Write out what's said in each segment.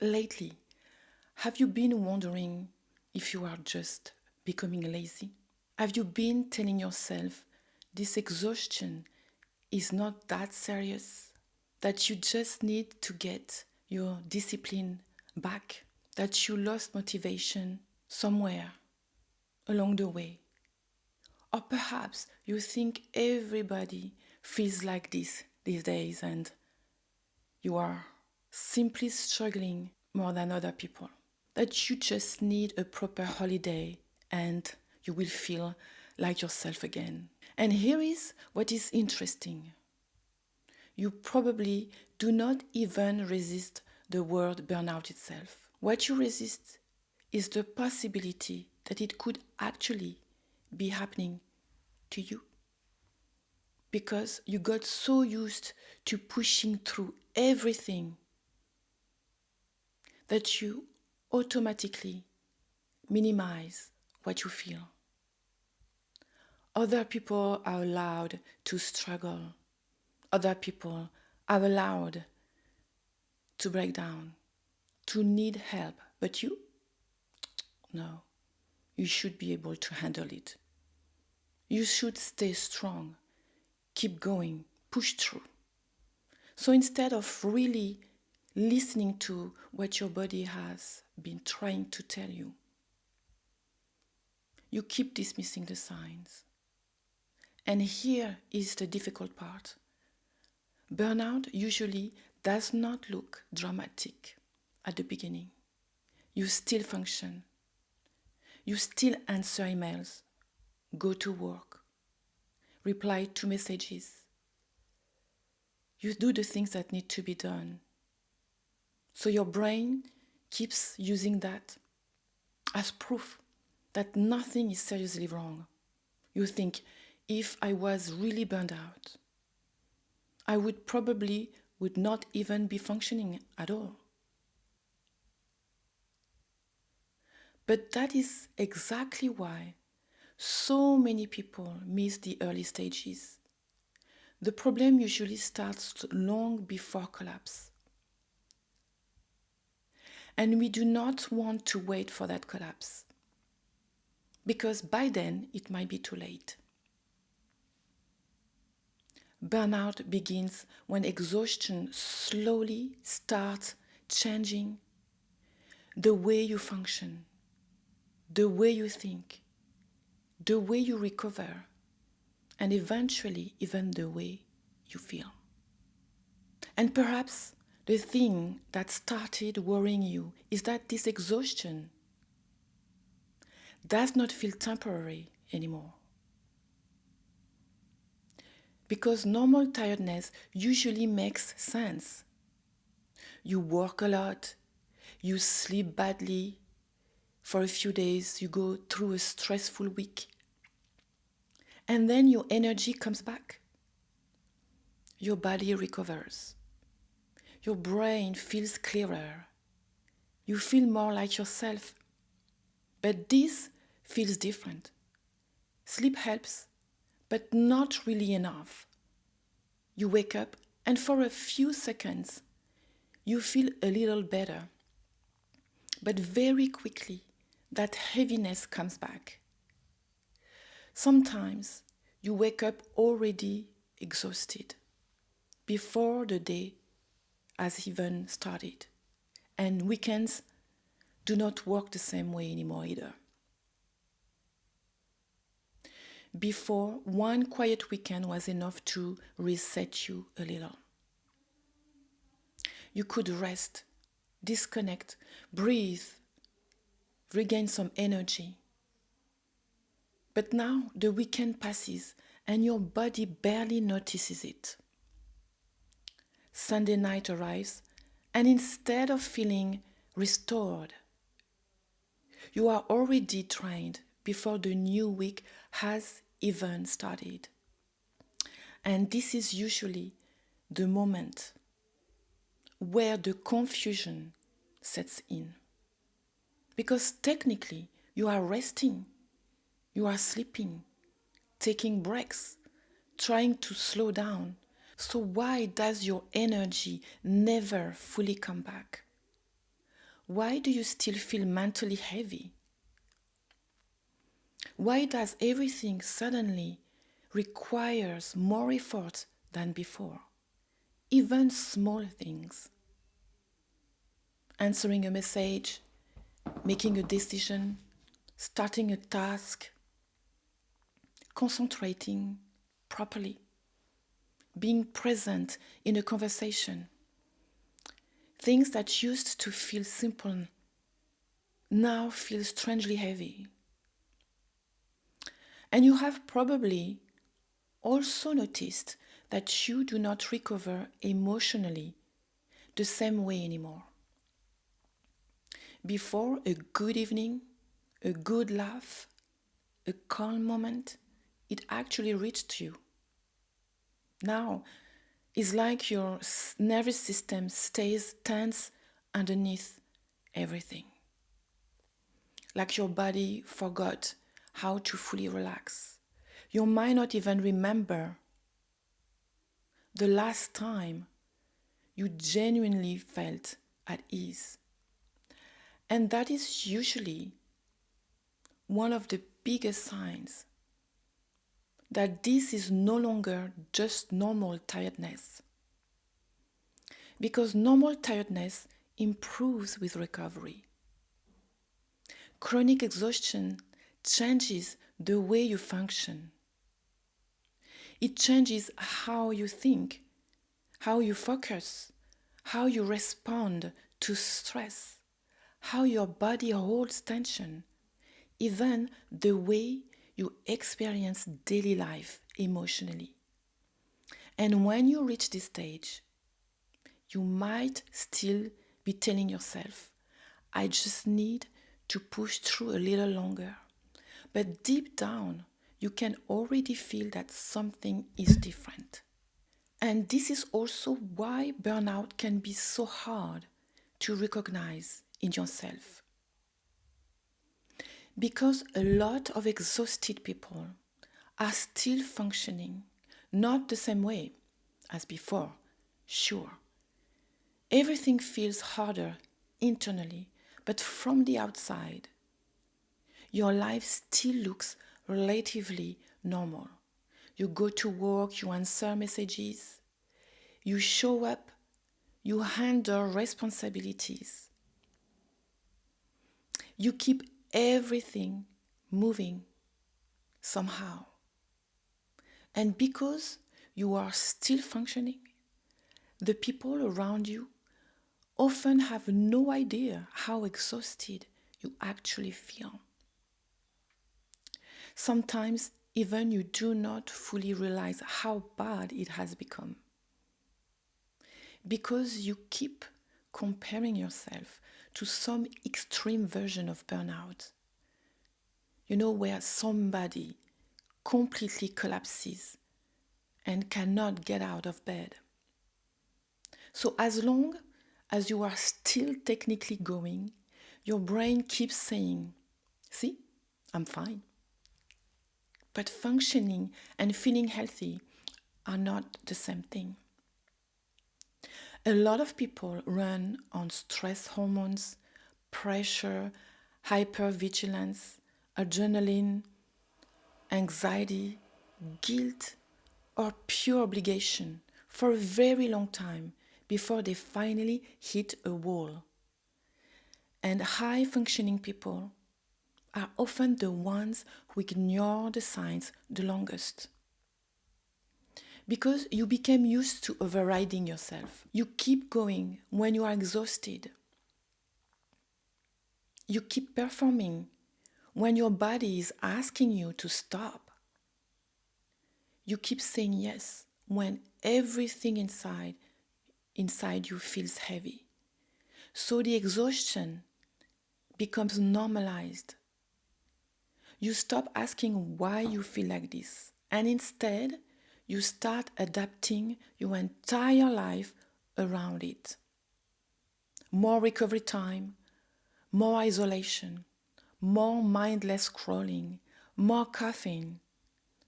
lately, have you been wondering if you are just becoming lazy? Have you been telling yourself this exhaustion is not that serious? That you just need to get your discipline back? That you lost motivation somewhere along the way? Or perhaps you think everybody feels like this these days and you are simply struggling more than other people. That you just need a proper holiday and you will feel like yourself again. And here is what is interesting. You probably do not even resist the word burnout itself. What you resist is the possibility that it could actually be happening to you. Because you got so used to pushing through everything that you automatically minimize what you feel. Other people are allowed to struggle. Other people are allowed to break down, to need help. But you? No. You should be able to handle it. You should stay strong. Keep going. Push through. So instead of really listening to what your body has been trying to tell you, you keep dismissing the signs. And here is the difficult part. Burnout usually does not look dramatic at the beginning. You still function. You still answer emails, go to work, reply to messages. You do the things that need to be done. So your brain keeps using that as proof that nothing is seriously wrong. You think, if I was really burned out, I would not even be functioning at all. But that is exactly why so many people miss the early stages. The problem usually starts long before collapse. And we do not want to wait for that collapse, because by then it might be too late. Burnout begins when exhaustion slowly starts changing the way you function, the way you think, the way you recover, and eventually even the way you feel. And perhaps the thing that started worrying you is that this exhaustion does not feel temporary anymore. Because normal tiredness usually makes sense. You work a lot, you sleep badly for a few days, you go through a stressful week, and then your energy comes back. Your body recovers. Your brain feels clearer. You feel more like yourself. But this feels different. Sleep helps, but not really enough. You wake up, and for a few seconds, you feel a little better. But very quickly, that heaviness comes back. Sometimes you wake up already exhausted before the day has even started. And weekends do not work the same way anymore either. Before, one quiet weekend was enough to reset you a little. You could rest, disconnect, breathe, regain some energy. But now the weekend passes and your body barely notices it. Sunday night arrives, and instead of feeling restored, you are already drained before the new week has even started. And this is usually the moment where the confusion sets in. Because technically, you are resting, you are sleeping, taking breaks, trying to slow down. So why does your energy never fully come back? Why do you still feel mentally heavy? Why does everything suddenly requires more effort than before? Even small things. Answering a message, making a decision, starting a task, concentrating properly, being present in a conversation. Things that used to feel simple now feel strangely heavy. And you have probably also noticed that you do not recover emotionally the same way anymore. Before, a good evening, a good laugh, a calm moment, it actually reached you. Now, it's like your nervous system stays tense underneath everything. Like your body forgot how to fully relax. You might not even remember the last time you genuinely felt at ease. And that is usually one of the biggest signs that this is no longer just normal tiredness. Because normal tiredness improves with recovery. Chronic exhaustion changes the way you function. It changes how you think, how you focus, how you respond to stress, how your body holds tension, even the way you experience daily life emotionally. And when you reach this stage, you might still be telling yourself, I just need to push through a little longer. But deep down, you can already feel that something is different. And this is also why burnout can be so hard to recognize in yourself. Because a lot of exhausted people are still functioning, not the same way as before, sure. Everything feels harder internally, but from the outside, your life still looks relatively normal. You go to work, you answer messages, you show up, you handle responsibilities. You keep everything moving somehow. And because you are still functioning, the people around you often have no idea how exhausted you actually feel. Sometimes even you do not fully realize how bad it has become. Because you keep comparing yourself to some extreme version of burnout. You know, where somebody completely collapses and cannot get out of bed. So as long as you are still technically going, your brain keeps saying, see, I'm fine. But functioning and feeling healthy are not the same thing. A lot of people run on stress hormones, pressure, hypervigilance, adrenaline, anxiety, guilt, or pure obligation for a very long time before they finally hit a wall. And high functioning people are often the ones who ignore the signs the longest. Because you became used to overriding yourself. You keep going when you are exhausted. You keep performing when your body is asking you to stop. You keep saying yes when everything inside you feels heavy. So the exhaustion becomes normalized. You stop asking why you feel like this, and instead you start adapting your entire life around it. More recovery time, more isolation, more mindless scrolling, more caffeine,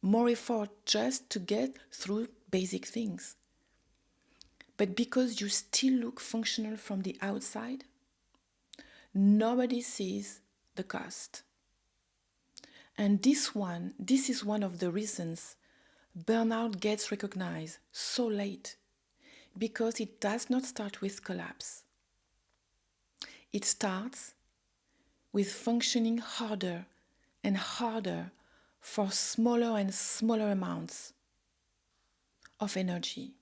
more effort just to get through basic things. But because you still look functional from the outside, Nobody sees the cost. And this is one of the reasons burnout gets recognized so late, because it does not start with collapse. It starts with functioning harder and harder for smaller and smaller amounts of energy,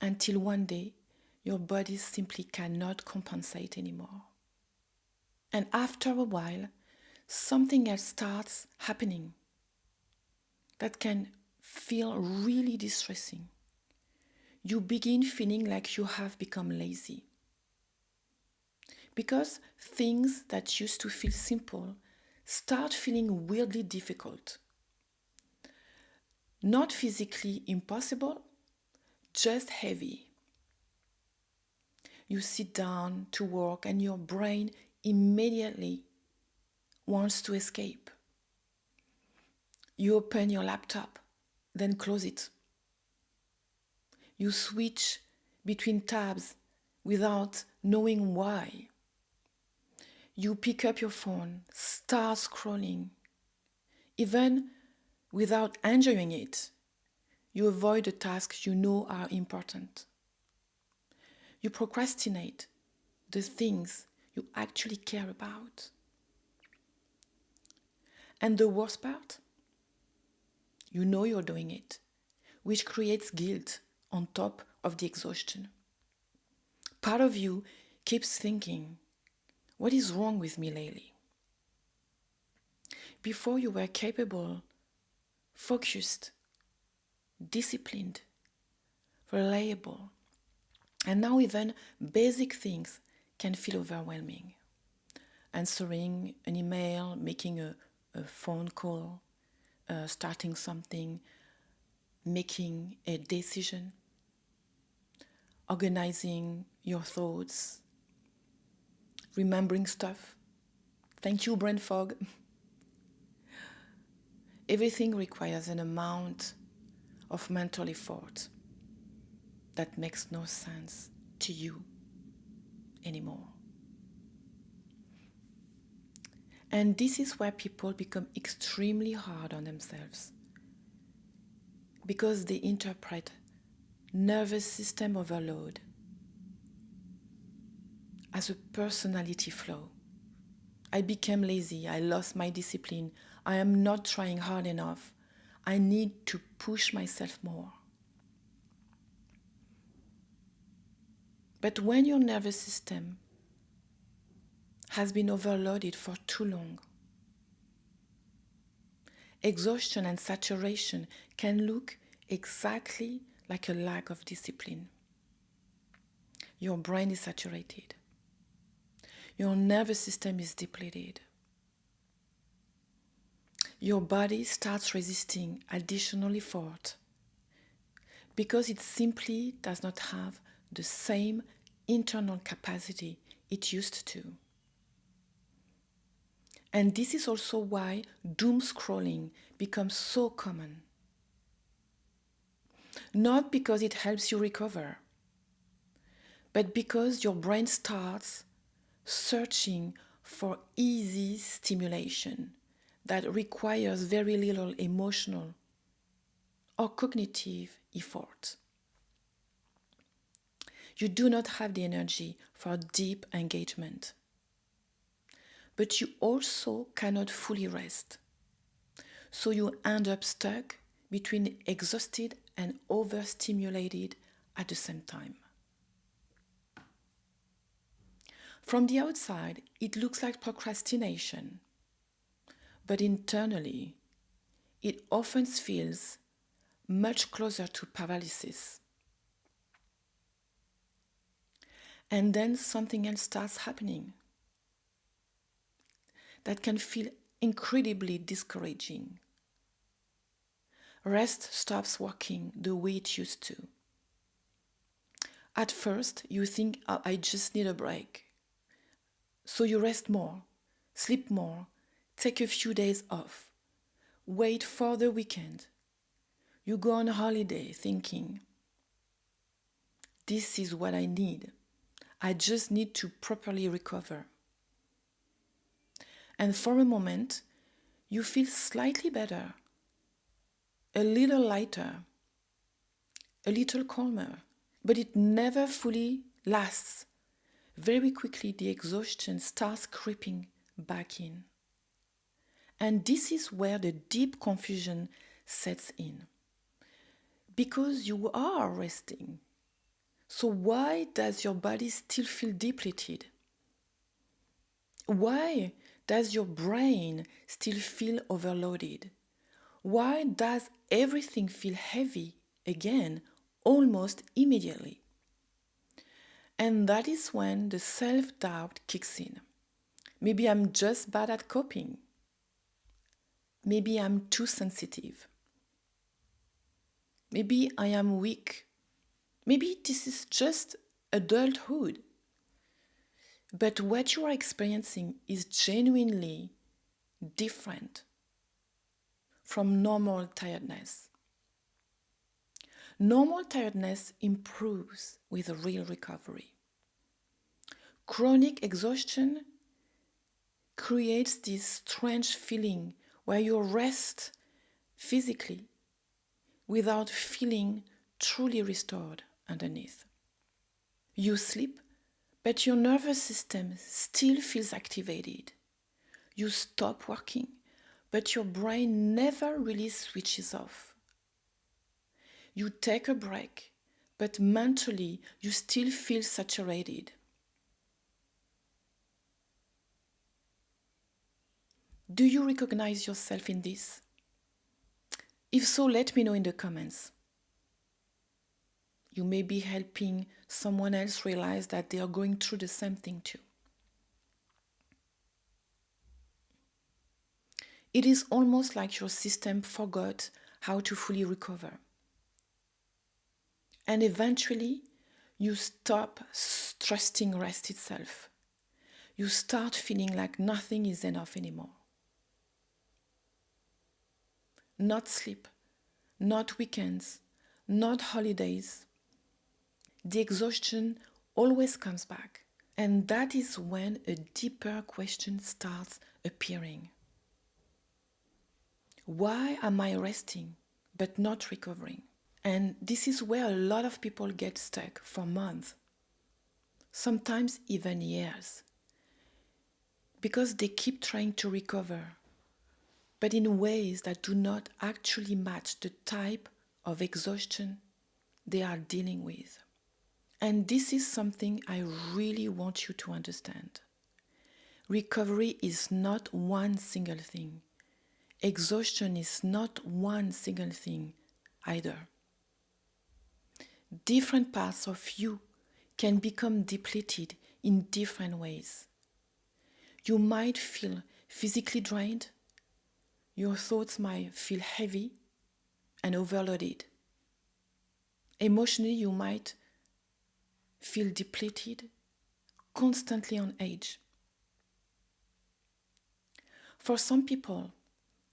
until one day your body simply cannot compensate anymore. And after a while, something else starts happening that can feel really distressing. You begin feeling like you have become lazy, because things that used to feel simple start feeling weirdly difficult. Not physically impossible, just heavy. You sit down to work and your brain immediately wants to escape. You open your laptop, then close it. You switch between tabs without knowing why. You pick up your phone, start scrolling. Even without enjoying it, you avoid the tasks you know are important. You procrastinate the things you actually care about. And the worst part? You know you're doing it, which creates guilt on top of the exhaustion. Part of you keeps thinking, what is wrong with me lately? Before you were capable, focused, disciplined, reliable, and now even basic things can feel overwhelming. Answering an email, making a phone call, starting something, making a decision, organizing your thoughts, remembering stuff. Thank you, brain fog. Everything requires an amount of mental effort that makes no sense to you anymore. And this is where people become extremely hard on themselves, because they interpret nervous system overload as a personality flaw. I became lazy, I lost my discipline, I am not trying hard enough, I need to push myself more. But when your nervous system has been overloaded for too long, exhaustion and saturation can look exactly like a lack of discipline. Your brain is saturated. Your nervous system is depleted. Your body starts resisting additional effort because it simply does not have the same internal capacity it used to. And this is also why doom scrolling becomes so common. Not because it helps you recover, but because your brain starts searching for easy stimulation that requires very little emotional or cognitive effort. You do not have the energy for deep engagement, but you also cannot fully rest. So you end up stuck between exhausted and overstimulated at the same time. From the outside, it looks like procrastination, but internally, it often feels much closer to paralysis. And then something else starts happening that can feel incredibly discouraging. Rest stops working the way it used to. At first, you think, oh, I just need a break. So you rest more, sleep more, take a few days off, wait for the weekend. You go on holiday thinking, this is what I need. I just need to properly recover. And for a moment, you feel slightly better, a little lighter, a little calmer, but it never fully lasts. Very quickly, the exhaustion starts creeping back in. And this is where the deep confusion sets in. Because you are resting. So why does your body still feel depleted? Why does your brain still feel overloaded? Why does everything feel heavy again almost immediately? And that is when the self-doubt kicks in. Maybe I'm just bad at coping. Maybe I'm too sensitive. Maybe I am weak. Maybe this is just adulthood. But what you are experiencing is genuinely different from normal tiredness. Normal tiredness improves with a real recovery. Chronic exhaustion creates this strange feeling where you rest physically without feeling truly restored underneath. You sleep, but your nervous system still feels activated. You stop working, but your brain never really switches off. You take a break, but mentally you still feel saturated. Do you recognize yourself in this? If so, let me know in the comments. You may be helping someone else realize that they are going through the same thing too. It is almost like your system forgot how to fully recover. And eventually, you stop trusting rest itself. You start feeling like nothing is enough anymore. Not sleep, not weekends, not holidays. The exhaustion always comes back. And that is when a deeper question starts appearing. Why am I resting but not recovering? And this is where a lot of people get stuck for months, sometimes even years, because they keep trying to recover, but in ways that do not actually match the type of exhaustion they are dealing with. And this is something I really want you to understand. Recovery is not one single thing. Exhaustion is not one single thing either. Different parts of you can become depleted in different ways. You might feel physically drained. Your thoughts might feel heavy and overloaded. Emotionally, you might feel depleted, constantly on edge. For some people,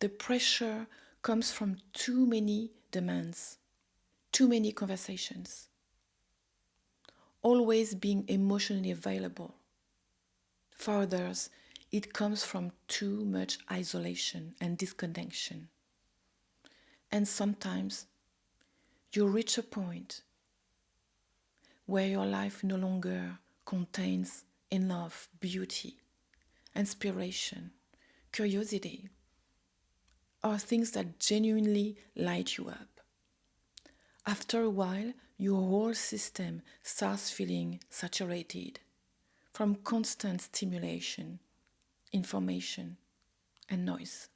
the pressure comes from too many demands, too many conversations, always being emotionally available. For others, it comes from too much isolation and disconnection. And sometimes you reach a point where your life no longer contains enough beauty, inspiration, curiosity, or things that genuinely light you up. After a while, your whole system starts feeling saturated from constant stimulation, information, and noise.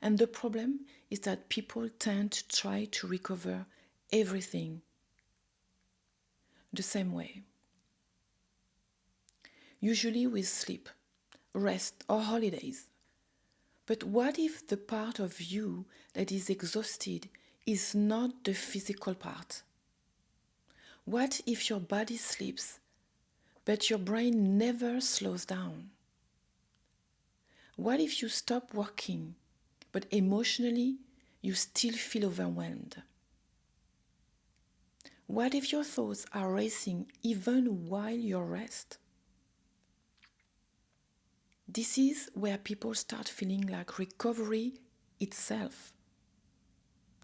And the problem is that people tend to try to recover everything the same way. Usually with sleep, rest, or holidays. But what if the part of you that is exhausted is not the physical part? What if your body sleeps, but your brain never slows down? What if you stop working, but emotionally you still feel overwhelmed? What if your thoughts are racing even while you rest? This is where people start feeling like recovery itself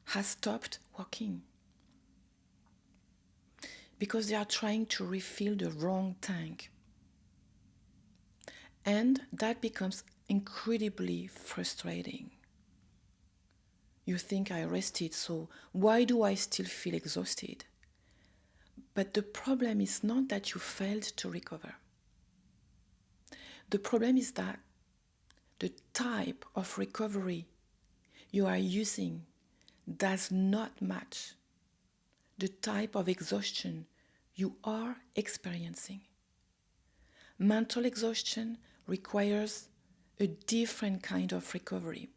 has stopped working because they are trying to refill the wrong tank. And that becomes incredibly frustrating. You think I rested, so why do I still feel exhausted? But the problem is not that you failed to recover. The problem is that the type of recovery you are using does not match the type of exhaustion you are experiencing. Mental exhaustion requires a different kind of recovery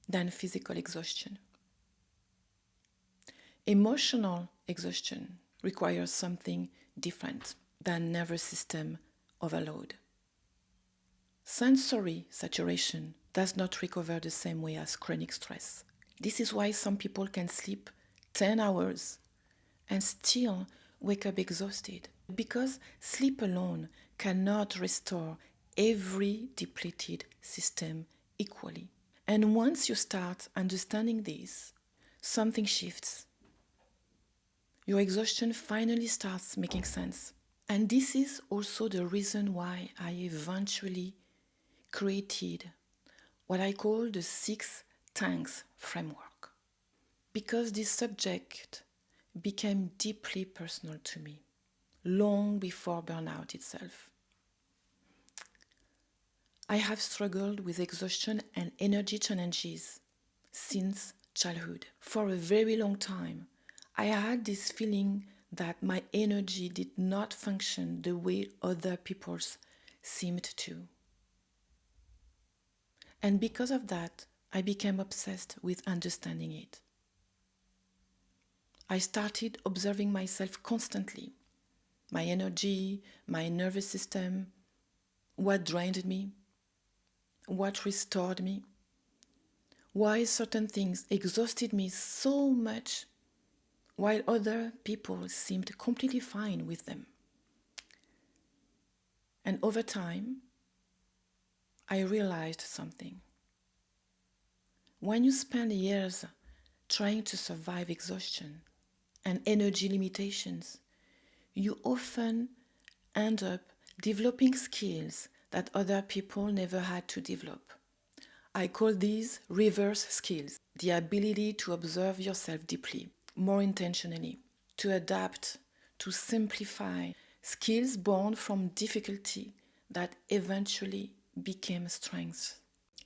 than physical exhaustion. Emotional exhaustion requires something different than nervous system overload. Sensory saturation does not recover the same way as chronic stress. This is why some people can sleep 10 hours and still wake up exhausted, because sleep alone cannot restore every depleted system equally. And once you start understanding this, something shifts. Your exhaustion finally starts making sense. And this is also the reason why I eventually created what I call the 6 tanks framework. Because this subject became deeply personal to me, long before burnout itself. I have struggled with exhaustion and energy challenges since childhood. For a very long time, I had this feeling that my energy did not function the way other people's seemed to. And because of that, I became obsessed with understanding it. I started observing myself constantly. My energy, my nervous system, what drained me, what restored me, why certain things exhausted me so much while other people seemed completely fine with them. And over time, I realized something. When you spend years trying to survive exhaustion and energy limitations, you often end up developing skills that other people never had to develop. I call these reverse skills: the ability to observe yourself deeply, more intentionally, to adapt, to simplify, skills born from difficulty that eventually became strengths.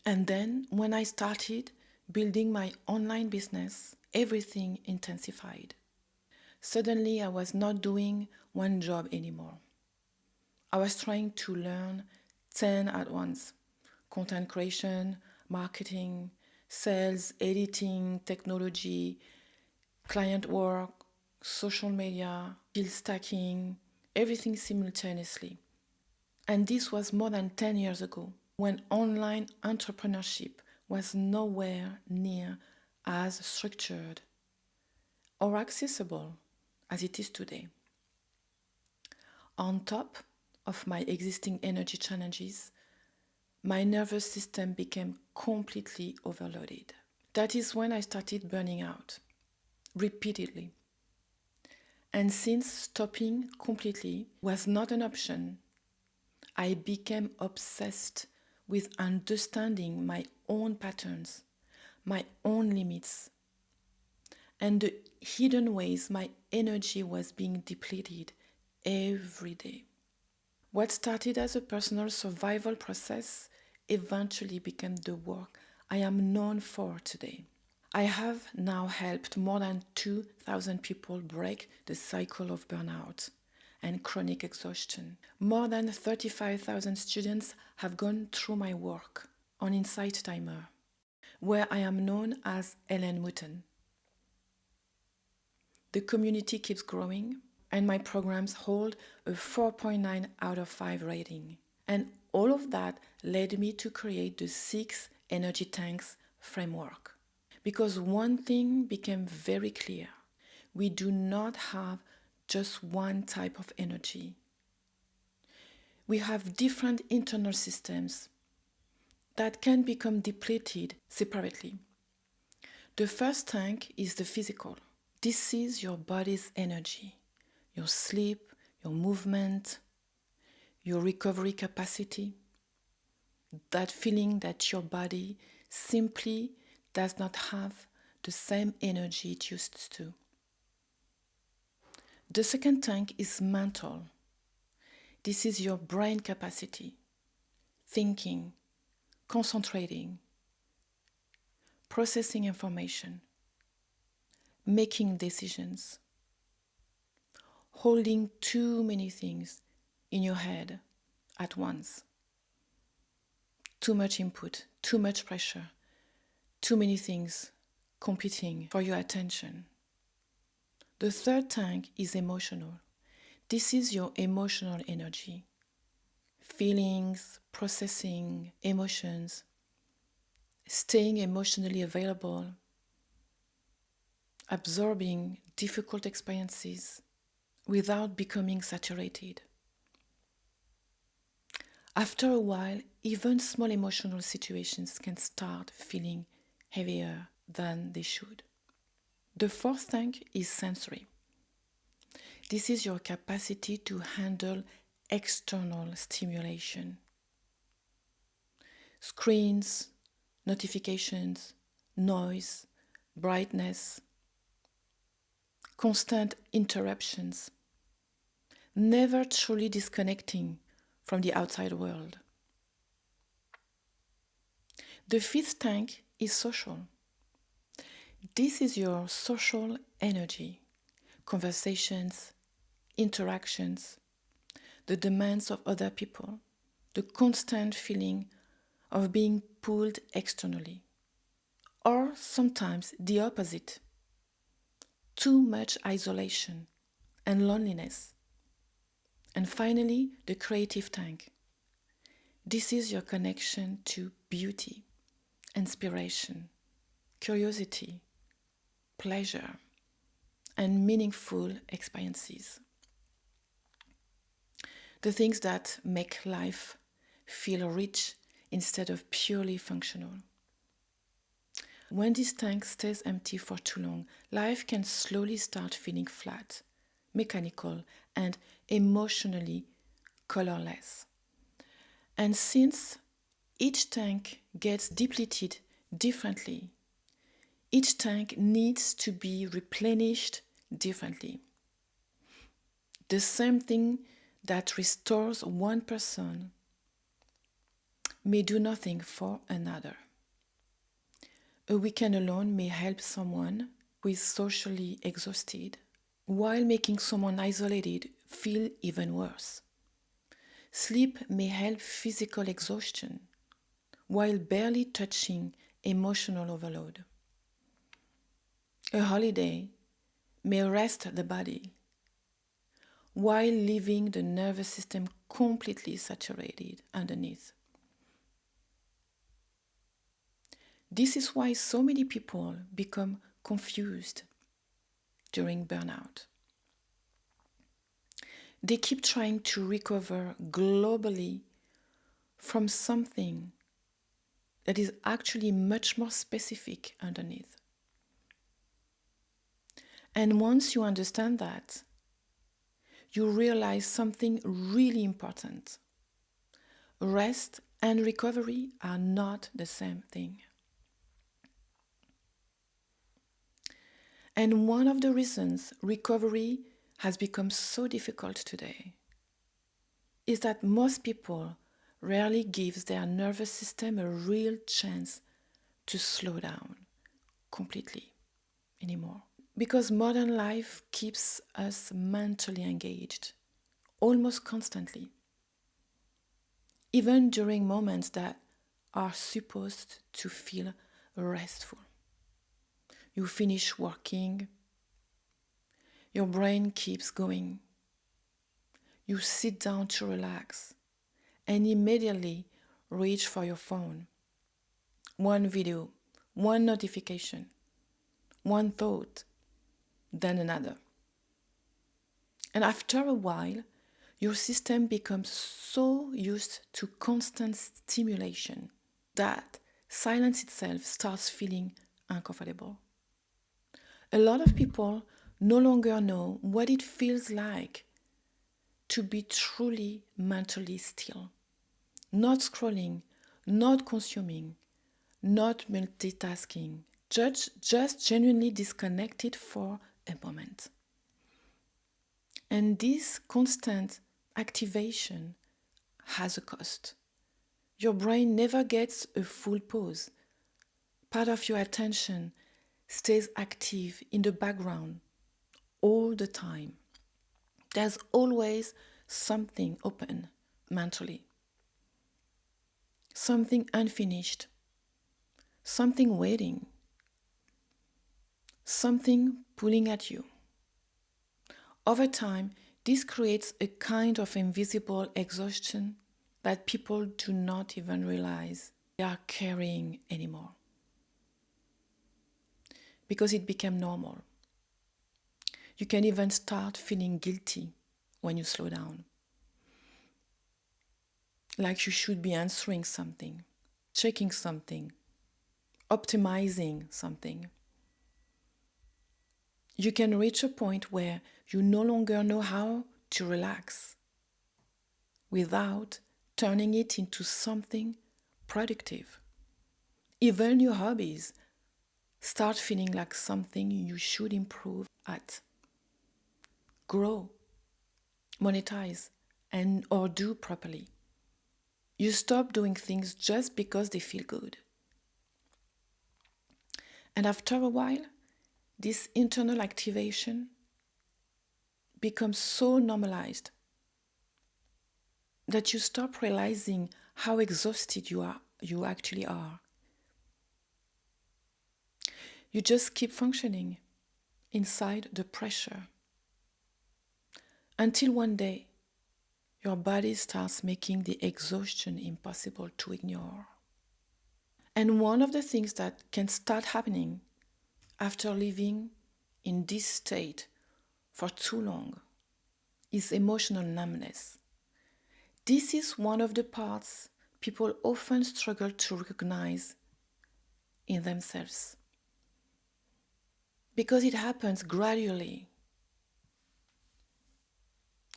And then when I started building my online business, everything intensified. Suddenly I was not doing one job anymore. I was trying to learn 10 at once: content creation, marketing, sales, editing, technology, client work, social media, skill stacking, everything simultaneously. And this was more than 10 years ago, when online entrepreneurship was nowhere near as structured or accessible as it is today. On top of my existing energy challenges, my nervous system became completely overloaded. That is when I started burning out repeatedly. And since stopping completely was not an option, I became obsessed with understanding my own patterns, my own limits, and the hidden ways my energy was being depleted every day. What started as a personal survival process eventually became the work I am known for today. I have now helped more than 2,000 people break the cycle of burnout and chronic exhaustion. More than 35,000 students have gone through my work on Insight Timer, where I am known as Ellen Mouton. The community keeps growing, and my programs hold a 4.9 out of 5 rating. And all of that led me to create the 6 energy tanks framework. Because one thing became very clear: we do not have just one type of energy. We have different internal systems that can become depleted separately. The first tank is the physical. This is your body's energy, your sleep, your movement, your recovery capacity, that feeling that your body simply does not have the same energy it used to. The second tank is mental. This is your brain capacity, thinking, concentrating, processing information, making decisions, holding too many things in your head at once. Too much input, too much pressure, too many things competing for your attention. The third tank is emotional. This is your emotional energy. Feelings, processing emotions, staying emotionally available, absorbing difficult experiences without becoming saturated. After a while, even small emotional situations can start feeling heavier than they should. The fourth tank is sensory. This is your capacity to handle external stimulation. Screens, notifications, noise, brightness, constant interruptions, never truly disconnecting from the outside world. The fifth tank is social. This is your social energy, conversations, interactions, the demands of other people, the constant feeling of being pulled externally, or sometimes the opposite, too much isolation and loneliness. And finally, the creative tank. This is your connection to beauty, inspiration, curiosity, pleasure, and meaningful experiences. The things that make life feel rich instead of purely functional. When this tank stays empty for too long, life can slowly start feeling flat, mechanical, and emotionally colorless. And since each tank gets depleted differently, each tank needs to be replenished differently. The same thing that restores one person may do nothing for another. A weekend alone may help someone who is socially exhausted, while making someone isolated feel even worse. Sleep may help physical exhaustion, while barely touching emotional overload. A holiday may rest the body, while leaving the nervous system completely saturated underneath. This is why so many people become confused during burnout. They keep trying to recover globally from something that is actually much more specific underneath. And once you understand that, you realize something really important. Rest and recovery are not the same thing. And one of the reasons recovery has become so difficult today is that most people rarely give their nervous system a real chance to slow down completely anymore. Because modern life keeps us mentally engaged almost constantly, even during moments that are supposed to feel restful. You finish working, your brain keeps going. You sit down to relax and immediately reach for your phone. One video, one notification, one thought, then another. And after a while, your system becomes so used to constant stimulation that silence itself starts feeling uncomfortable. A lot of people no longer know what it feels like to be truly mentally still, not scrolling, not consuming, not multitasking, just genuinely disconnected for a moment. And this constant activation has a cost. Your brain never gets a full pause. Part of your attention stays active in the background all the time. There's always something open mentally, something unfinished, something waiting, something pulling at you. Over time, this creates a kind of invisible exhaustion that people do not even realize they are carrying anymore because it became normal. You can even start feeling guilty when you slow down, like you should be answering something, checking something, optimizing something. You can reach a point where you no longer know how to relax without turning it into something productive. Even your hobbies start feeling like something you should improve at, grow, monetize, and or do properly. You stop doing things just because they feel good. And after a while, this internal activation becomes so normalized that you stop realizing how exhausted you actually are. You just keep functioning inside the pressure until one day your body starts making the exhaustion impossible to ignore. And one of the things that can start happening after living in this state for too long is emotional numbness. This is one of the parts people often struggle to recognize in themselves because it happens gradually.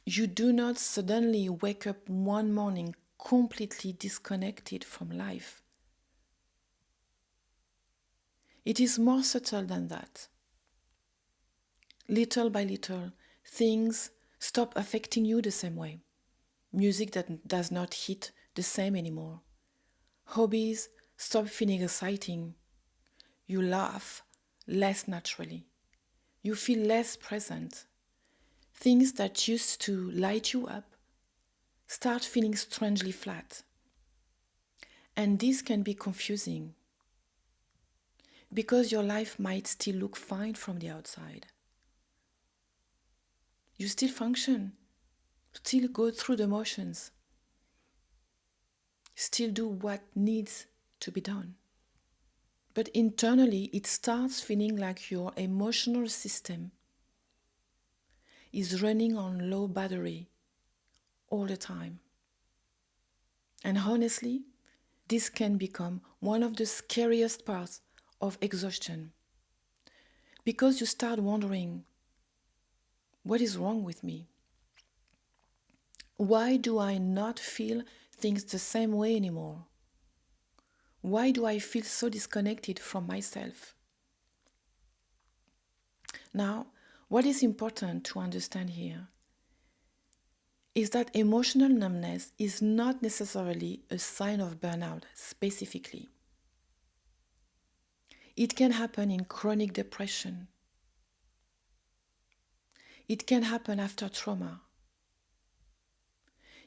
You do not suddenly wake up one morning completely disconnected from life. It is more subtle than that. Little by little, things stop affecting you the same way. Music that does not hit the same anymore. Hobbies stop feeling exciting. You laugh less naturally. You feel less present. Things that used to light you up start feeling strangely flat. And this can be confusing because your life might still look fine from the outside. You still function, still go through the motions, still do what needs to be done. But internally, it starts feeling like your emotional system is running on low battery all the time. And honestly, this can become one of the scariest parts of exhaustion because you start wondering, what is wrong with me? Why do I not feel things the same way anymore? Why do I feel so disconnected from myself? Now, what is important to understand here is that emotional numbness is not necessarily a sign of burnout specifically. It can happen in chronic depression. It can happen after trauma.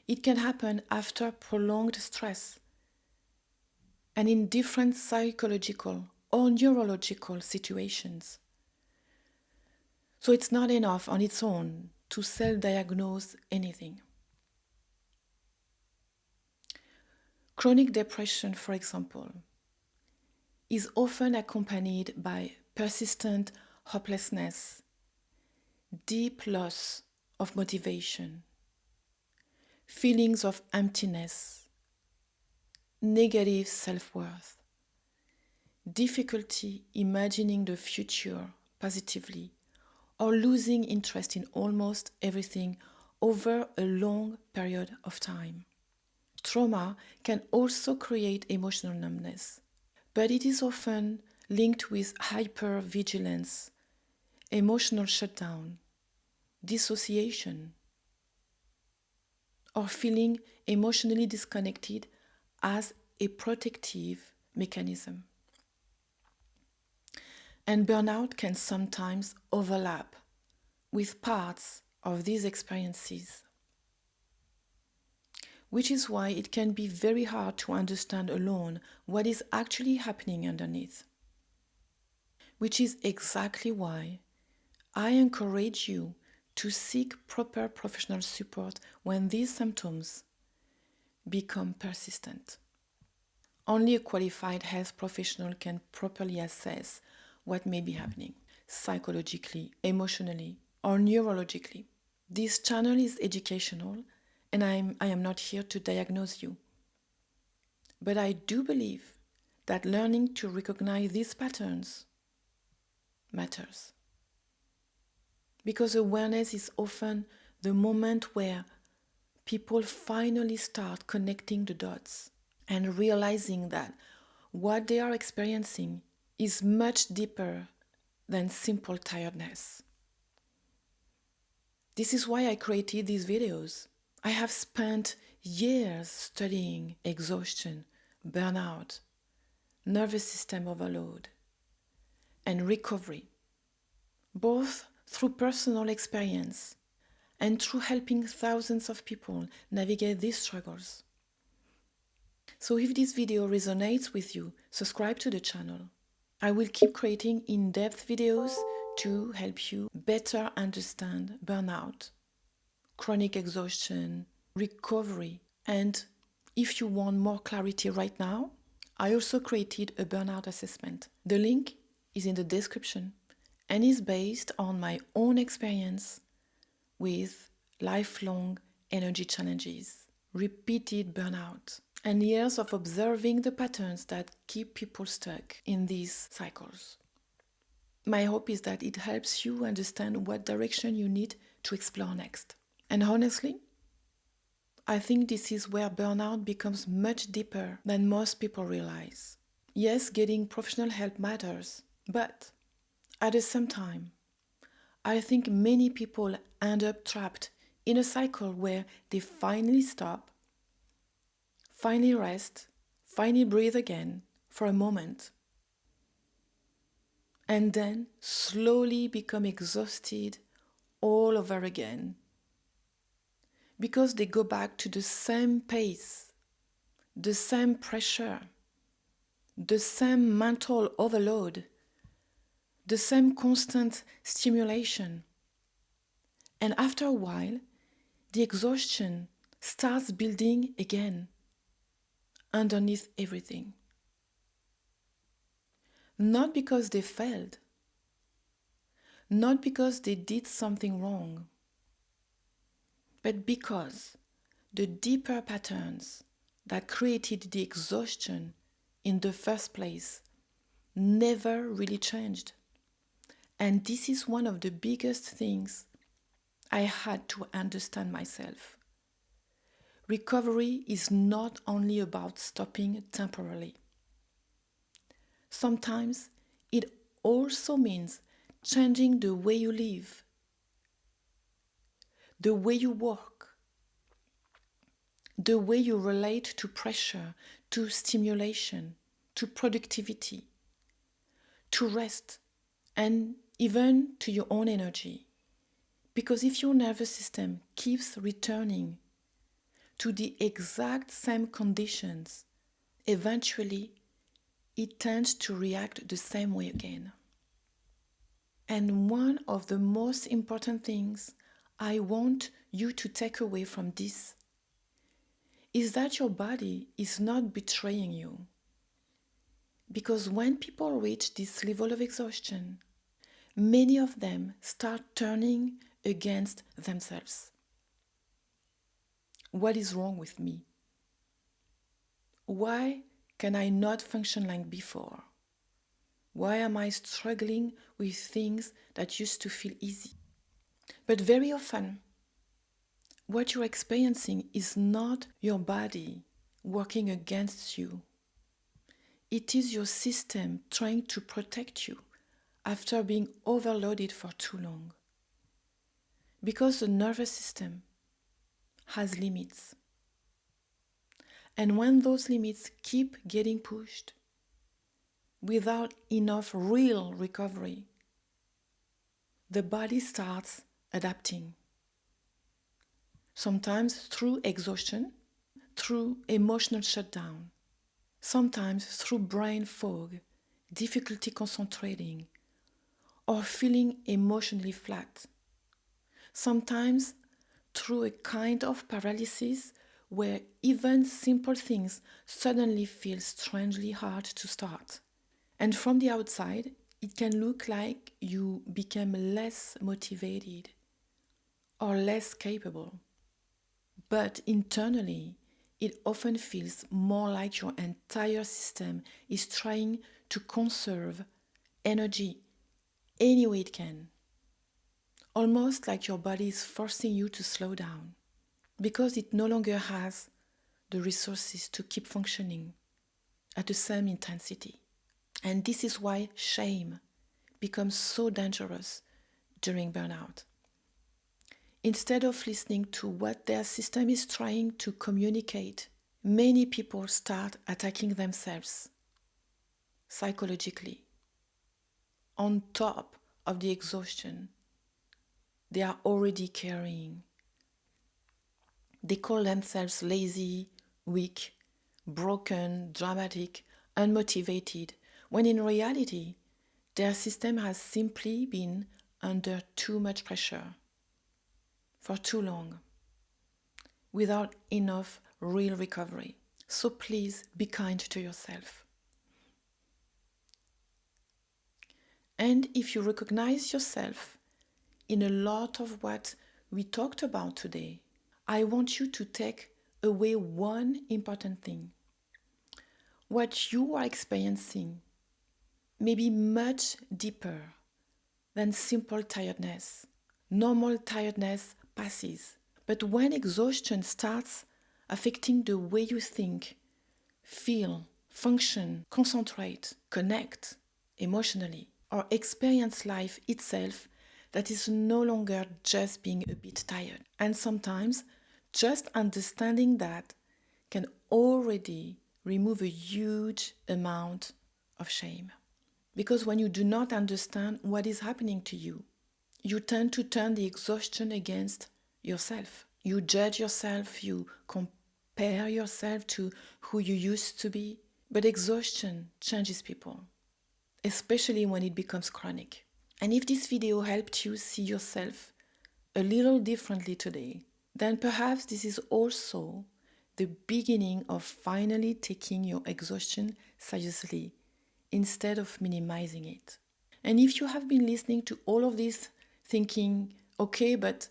It can happen after prolonged stress and in different psychological or neurological situations. So it's not enough on its own to self-diagnose anything. Chronic depression, for example, is often accompanied by persistent hopelessness deep loss of motivation, feelings of emptiness, negative self-worth, difficulty imagining the future positively, or losing interest in almost everything over a long period of time. Trauma can also create emotional numbness, but it is often linked with hypervigilance, emotional shutdown, dissociation, or feeling emotionally disconnected as a protective mechanism. And burnout can sometimes overlap with parts of these experiences, which is why it can be very hard to understand alone what is actually happening underneath. Which is exactly why I encourage you to seek proper professional support when these symptoms become persistent. Only a qualified health professional can properly assess what may be happening psychologically, emotionally, or neurologically. This channel is educational, and I am not here to diagnose you. But I do believe that learning to recognize these patterns matters. Because awareness is often the moment where people finally start connecting the dots and realizing that what they are experiencing is much deeper than simple tiredness. This is why I created these videos. I have spent years studying exhaustion, burnout, nervous system overload, and recovery, both through personal experience and through helping thousands of people navigate these struggles. So if this video resonates with you, subscribe to the channel. I will keep creating in-depth videos to help you better understand burnout, chronic exhaustion, recovery, and if you want more clarity right now, I also created a burnout assessment. The link is in the description and is based on my own experience with lifelong energy challenges, repeated burnout, and years of observing the patterns that keep people stuck in these cycles. My hope is that it helps you understand what direction you need to explore next. And honestly, I think this is where burnout becomes much deeper than most people realize. Yes, getting professional help matters, but at the same time, I think many people end up trapped in a cycle where they finally stop, finally rest, finally breathe again for a moment, and then slowly become exhausted all over again because they go back to the same pace, the same pressure, the same mental overload, the same constant stimulation. And after a while, the exhaustion starts building again underneath everything. Not because they failed, not because they did something wrong, but because the deeper patterns that created the exhaustion in the first place never really changed. And this is one of the biggest things I had to understand myself. Recovery is not only about stopping temporarily. Sometimes it also means changing the way you live, the way you work, the way you relate to pressure, to stimulation, to productivity, to rest, and even to your own energy. Because if your nervous system keeps returning to the exact same conditions, eventually it tends to react the same way again. And one of the most important things I want you to take away from this is that your body is not betraying you. Because when people reach this level of exhaustion, many of them start turning against themselves. What is wrong with me? Why can I not function like before? Why am I struggling with things that used to feel easy? But very often, what you're experiencing is not your body working against you. It is your system trying to protect you after being overloaded for too long. Because the nervous system has limits. And when those limits keep getting pushed without enough real recovery, the body starts adapting. Sometimes through exhaustion, through emotional shutdown, sometimes through brain fog, difficulty concentrating, or feeling emotionally flat. Sometimes through a kind of paralysis where even simple things suddenly feel strangely hard to start. And from the outside, it can look like you became less motivated or less capable. But internally, it often feels more like your entire system is trying to conserve energy any way it can. Almost like your body is forcing you to slow down because it no longer has the resources to keep functioning at the same intensity. And this is why shame becomes so dangerous during burnout. Instead of listening to what their system is trying to communicate, many people start attacking themselves psychologically on top of the exhaustion they are already carrying. They call themselves lazy, weak, broken, dramatic, unmotivated, when in reality, their system has simply been under too much pressure for too long, without enough real recovery. So please be kind to yourself. And if you recognize yourself in a lot of what we talked about today, I want you to take away one important thing. What you are experiencing may be much deeper than simple tiredness. Normal tiredness passes, but when exhaustion starts affecting the way you think, feel, function, concentrate, connect emotionally, or experience life itself, that is no longer just being a bit tired. And sometimes just understanding that can already remove a huge amount of shame. Because when you do not understand what is happening to you, you tend to turn the exhaustion against yourself. You judge yourself, you compare yourself to who you used to be. But exhaustion changes people, especially when it becomes chronic. And if this video helped you see yourself a little differently today, then perhaps this is also the beginning of finally taking your exhaustion seriously instead of minimizing it. And if you have been listening to all of this thinking, okay, but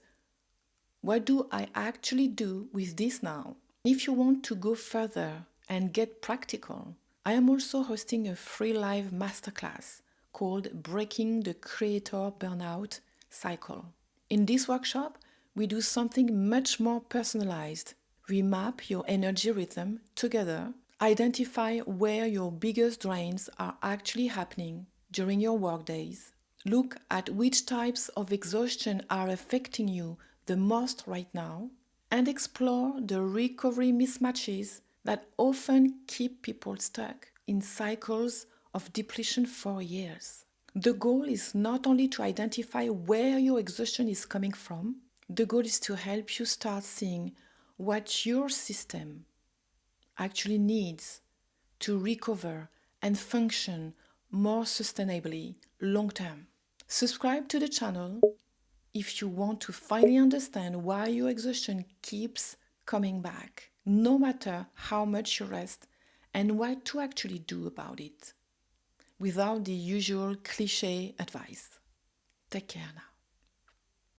what do I actually do with this now? If you want to go further and get practical, I am also hosting a free live masterclass called Breaking the Creator Burnout Cycle. In this workshop, we do something much more personalized. We map your energy rhythm together, identify where your biggest drains are actually happening during your workdays, look at which types of exhaustion are affecting you the most right now, and explore the recovery mismatches that often keep people stuck in cycles of depletion for years. The goal is not only to identify where your exhaustion is coming from, the goal is to help you start seeing what your system actually needs to recover and function more sustainably long term. Subscribe to the channel if you want to finally understand why your exhaustion keeps coming back, no matter how much you rest, and what to actually do about it, without the usual cliche advice. Take care now.